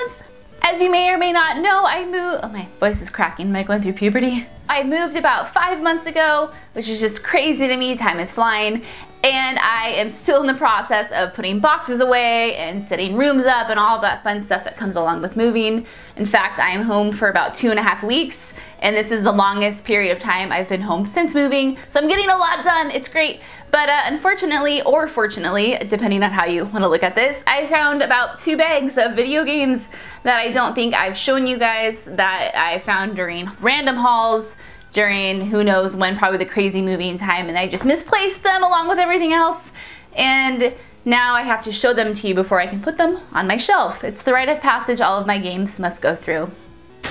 months. As you may or may not know, I moved, oh my voice is cracking, am I going through puberty? I moved about 5 months ago, which is just crazy to me, time is flying, and I am still in the process of putting boxes away and setting rooms up and all that fun stuff that comes along with moving. In fact, I am home for about 2.5 weeks, and this is the longest period of time I've been home since moving, so I'm getting a lot done, it's great. But unfortunately, or fortunately, depending on how you want to look at this, I found about 2 bags of video games that I don't think I've shown you guys, that I found during random hauls, during who knows when, probably the crazy moving time, and I just misplaced them along with everything else. And now I have to show them to you before I can put them on my shelf. It's the rite of passage all of my games must go through.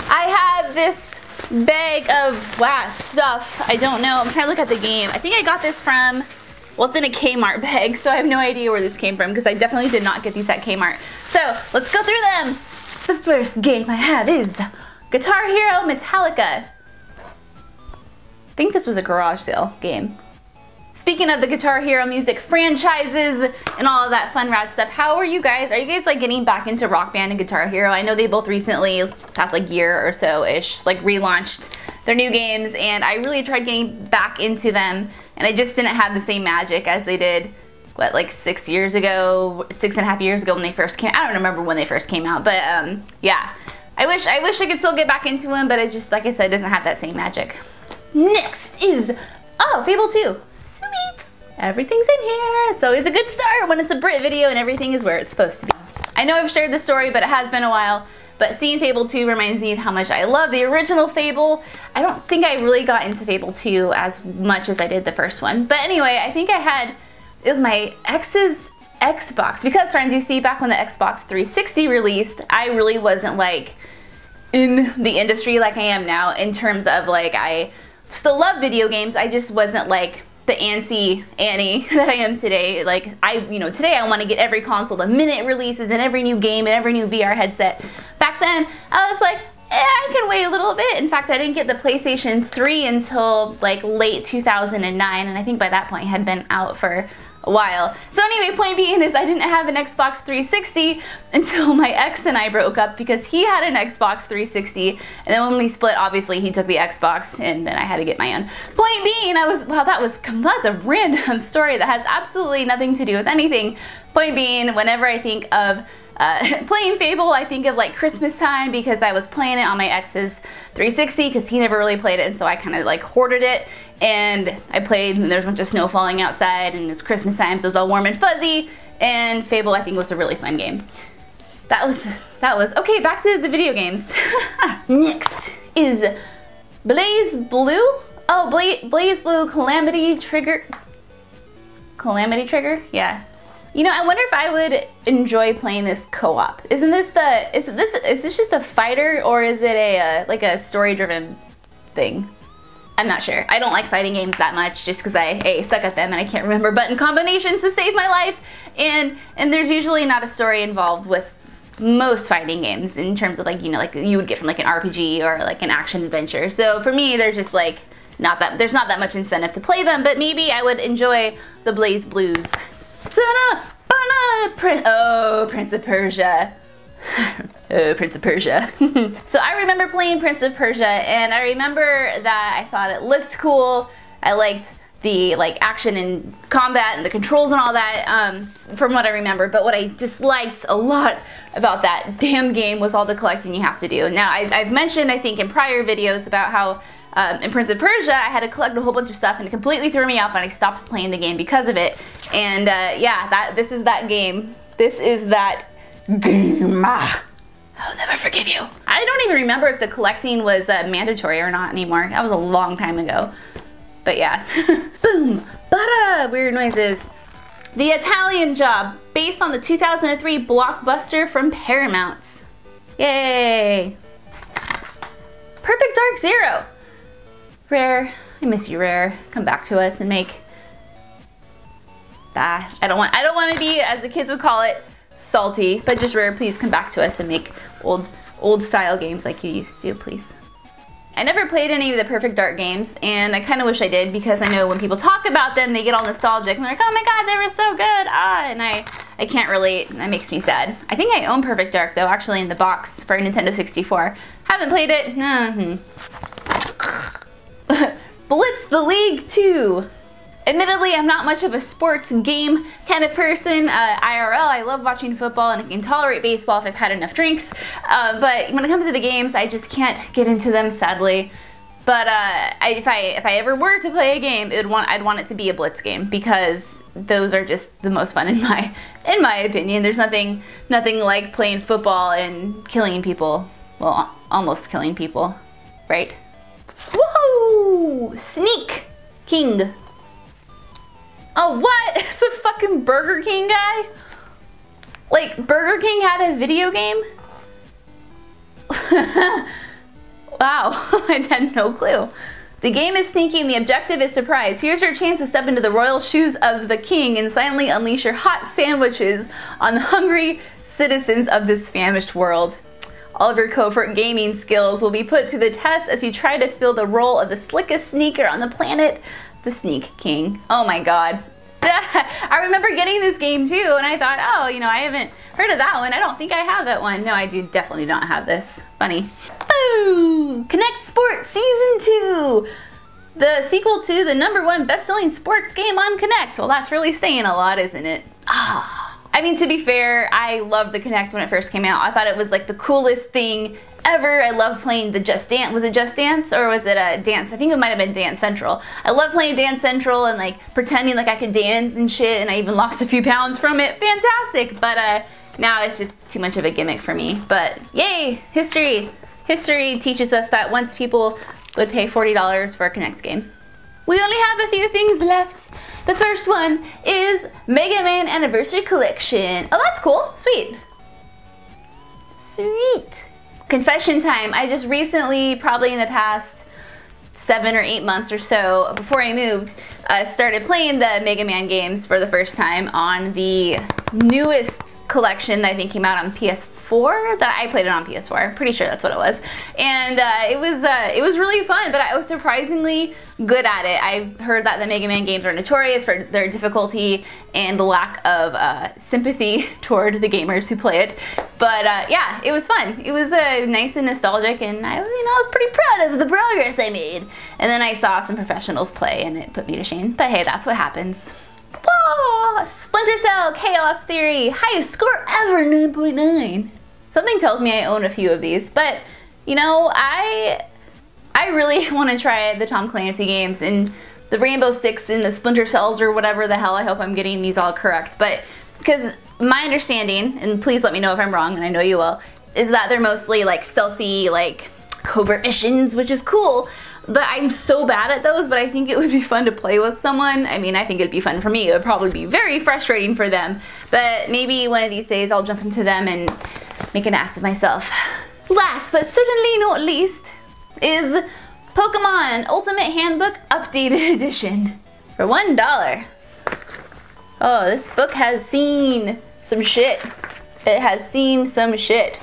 I have this bag of stuff. I don't know. I'm trying to look at the game. I think I got this from, well, it's in a Kmart bag, so I have no idea where this came from because I definitely did not get these at Kmart. So let's go through them. The first game I have is Guitar Hero Metallica. I think this was a garage sale game. Speaking of the Guitar Hero music franchises and all of that fun rad stuff, how are you guys? Are you guys like getting back into Rock Band and Guitar Hero? I know they both recently, past like year or so-ish, like relaunched their new games, and I really tried getting back into them, and I just didn't have the same magic as they did, what, like 6 years ago, 6.5 years ago when they first came. I don't remember when they first came out, but yeah. I wish I could still get back into them, but it just, like I said, doesn't have that same magic. Next is, oh, Fable 2. Sweet! Everything's in here. It's always a good start when it's a Britt video and everything is where it's supposed to be. I know I've shared this story, but it has been a while. But seeing Fable 2 reminds me of how much I love the original Fable. I don't think I really got into Fable 2 as much as I did the first one. But anyway, I think it was my ex's Xbox. Because friends, you see, back when the Xbox 360 released, I really wasn't like in the industry like I am now in terms of like, I still love video games. I just wasn't like the antsy Annie that I am today. Like today I want to get every console the minute it releases and every new game and every new VR headset. Back then I was like, I can wait a little bit. In fact, I didn't get the PlayStation 3 until like late 2009, and I think by that point it had been out for a while. So anyway, point being is I didn't have an Xbox 360 until my ex and I broke up because he had an Xbox 360, and then when we split, obviously he took the Xbox and then I had to get my own. Point being, wow, that's a random story that has absolutely nothing to do with anything. Point being, whenever I think of playing Fable, I think of like Christmas time because I was playing it on my ex's 360 because he never really played it, and so I kind of like hoarded it, and I played and there was a bunch of snow falling outside and it was Christmas time, so it was all warm and fuzzy, and Fable I think was a really fun game. That was okay. Back to the video games. Next is Blaze Blue. Oh, Blaze Blue Calamity Trigger. Calamity Trigger? Yeah. You know, I wonder if I would enjoy playing this co-op. Is this just a fighter, or is it a like a story-driven thing? I'm not sure. I don't like fighting games that much just because I suck at them and I can't remember button combinations to save my life, and there's usually not a story involved with most fighting games in terms of like, you know, like you would get from like an RPG or like an action adventure. So for me, there's just like there's not that much incentive to play them, but maybe I would enjoy the Blaze Blues. Prince of Persia. Oh, Prince of Persia. So I remember playing Prince of Persia, and I remember that I thought it looked cool. I liked the like action and combat and the controls and all that, from what I remember. But what I disliked a lot about that damn game was all the collecting you have to do. Now I've mentioned, I think in prior videos, about how in Prince of Persia, I had to collect a whole bunch of stuff and it completely threw me off and I stopped playing the game because of it. And yeah, this is that game. This is that game. I'll never forgive you. I don't even remember if the collecting was mandatory or not anymore. That was a long time ago. But yeah. Boom! Bada! Weird noises. The Italian Job, based on the 2003 blockbuster from Paramount. Yay! Perfect Dark Zero. Rare, I miss you, Rare. Come back to us and make. I don't want to be, as the kids would call it, salty, but just Rare, please come back to us and make old style games like you used to, please. I never played any of the Perfect Dark games, and I kind of wish I did, because I know when people talk about them, they get all nostalgic, and they're like, oh my god, they were so good, and I can't relate, and that makes me sad. I think I own Perfect Dark, though, actually in the box for Nintendo 64. Haven't played it. Blitz the League 2. Admittedly, I'm not much of a sports game kind of person. IRL, I love watching football and I can tolerate baseball if I've had enough drinks. But when it comes to the games, I just can't get into them, sadly. But if I ever were to play a game, I'd want it to be a Blitz game, because those are just the most fun in my opinion. There's nothing like playing football and killing people. Well, almost killing people, right? Woohoo! Sneak King. Oh, what? It's a fucking Burger King guy? Like, Burger King had a video game? Wow, I had no clue. The game is sneaky and the objective is surprise. Here's your chance to step into the royal shoes of the king and silently unleash your hot sandwiches on the hungry citizens of this famished world. All of your covert gaming skills will be put to the test as you try to fill the role of the slickest sneaker on the planet, the Sneak King. Oh my god. I remember getting this game too, and I thought, oh, you know, I haven't heard of that one. I don't think I have that one. No, I definitely don't have this. Funny. Boo! Connect Sports Season 2! The sequel to the #1 best-selling sports game on Connect. Well, that's really saying a lot, isn't it? I mean, to be fair, I loved the Connect when it first came out. I thought it was like the coolest thing ever. I loved playing the Just Dance. Was it Just Dance or was it a Dance? I think it might have been Dance Central. I loved playing Dance Central and like pretending like I could dance and shit, and I even lost a few pounds from it. Fantastic. But now it's just too much of a gimmick for me. But yay, history. History teaches us that once people would pay $40 for a Connect game. We only have a few things left. The first one is Mega Man Anniversary Collection. Oh, that's cool. Sweet. Sweet. Confession time. I just recently, probably in the past 7 or 8 months or so, before I moved, started playing the Mega Man games for the first time on the newest collection that I think came out on PS4. That I played it on PS4. Pretty sure that's what it was. And it was really fun, but I was surprisingly good at it. I've heard that the Mega Man games are notorious for their difficulty and lack of sympathy toward the gamers who play it. But yeah, it was fun. It was nice and nostalgic, and I was pretty proud of the progress I made. And then I saw some professionals play, and it put me to shame. But hey, that's what happens. Whoa! Splinter Cell Chaos Theory, highest score ever, 9.9. Something tells me I own a few of these, but you know, I really want to try the Tom Clancy games and the Rainbow Six and the Splinter Cells or whatever the hell. I hope I'm getting these all correct, but because my understanding, and please let me know if I'm wrong, and I know you will, is that they're mostly like stealthy, like covert missions, which is cool. But I'm so bad at those, but I think it would be fun to play with someone. I mean, I think it'd be fun for me. It would probably be very frustrating for them. But maybe one of these days I'll jump into them and make an ass of myself. Last but certainly not least is Pokemon Ultimate Handbook Updated Edition for $1. Oh, this book has seen some shit. It has seen some shit.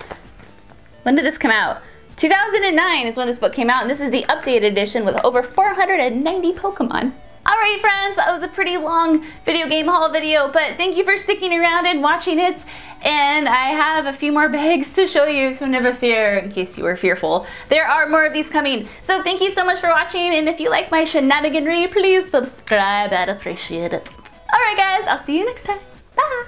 When did this come out? 2009 is when this book came out, and this is the updated edition with over 490 Pokemon. Alright friends, that was a pretty long video game haul video, but thank you for sticking around and watching it. And I have a few more bags to show you, so never fear, in case you were fearful. There are more of these coming. So thank you so much for watching, and if you like my shenaniganry, please subscribe. I'd appreciate it. Alright guys, I'll see you next time. Bye!